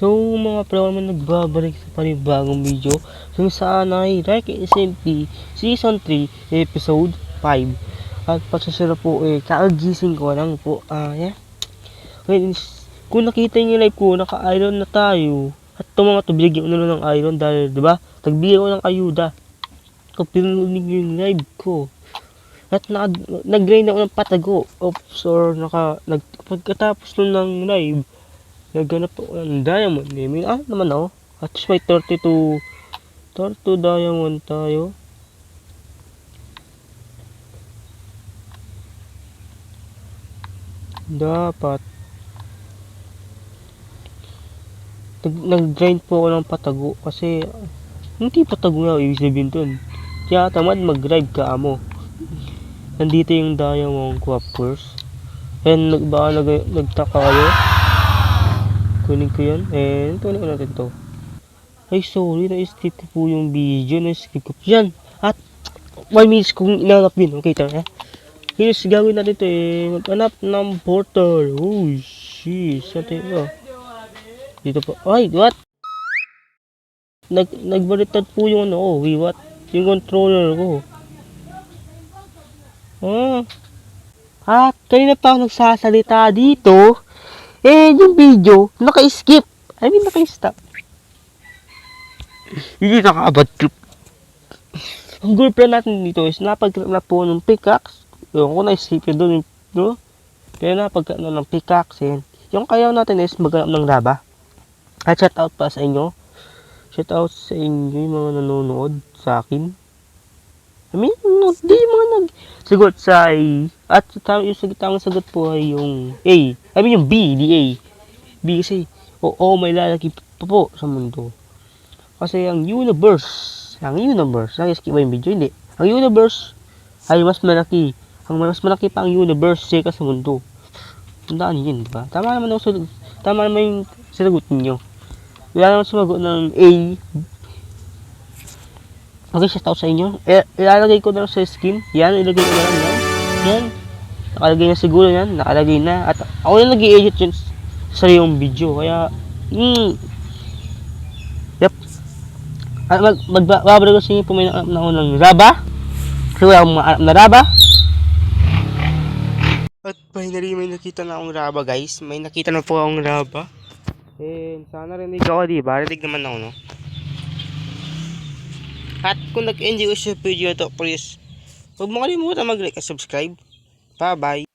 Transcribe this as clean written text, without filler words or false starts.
So mga pro naman nagbabalik sa panibagong video kung saan ay Dark SMP Season 3 Episode 5. At pasasara po kakagising ko lang po. Yeah. Kung nakita niyo live ko, naka-iron na tayo. At itong mga to, binigyan ko na ng iron dahil, diba? Nagbigay ko ng ayuda. Kung pinunin niyo yung live ko. At nag-grind ako ng patago. Oops, or pagkatapos nun ng live, naghanap ako ng diamond. May naman ako. At least may 32 diamond tayo. Dapat nag-grind po ako ng patago kasi hindi patago nga ibig sabihin dun. Kaya tamad mag-grind ka amo. Nandito yung diamond ko of course. And baka nagtaka kayo. Kunin ko yun. And kunin ko natin to. Ay sorry, na-skip ko po yung video. Na-skip ko po yan. At 1 minutes kung inanap yun. Okay tara. Here's gagawin natin ito maghanap ng portal. Oh shit. Saan tayo? Dito po. Ay, what? Nagbaliktad po yung wait, what? Yung controller ko. At kanina pa ako nagsasalita dito. Yung video, naka-skip. Naka-stop. Hindi nakabad trip. Ang goal plan natin dito is napag-grab na po ng pickaxe. Yung ko na-skip yun doon. No? Kaya napag-grab na ng pickaxe. Yung kaya natin is mag-grab ng lava. At shout out pa sa inyo. Shout out sa inyo yung mga nanonood sa akin. Di mga nagsagot sa A. At yung tamang sagot po ay yung A. Yung B, di A. B kasi, may lalaki pa po sa mundo. Kasi ang universe, nag-skip ba yung video? Hindi. Ang universe ay mas malaki. Mas malaki pa ang universe sa mundo. Tandaan nyo yun, diba? Tama naman yung sinagot ninyo. Wala naman sumagot ng A. Okay, shout out sa inyo. Ilalagay ko na sa skin. Yan, ilagay ko na lang yan. Yan. Nakalagay na siguro yan. Nakalagay na. At ako na nag-i-edit yun sa yung video. Kaya, yep. At magbabalik ko sa inyo po may nakanap na ako ng raba. Kasi wala akong makanap na raba. At finally, may nakita na akong raba, guys. May nakita na po akong raba. Sana rinig ako, diba? Rinig naman ako, no? At kung nag-enjoy ko sa video ito, please huwag mo kalimutan mag-like at subscribe. Bye-bye!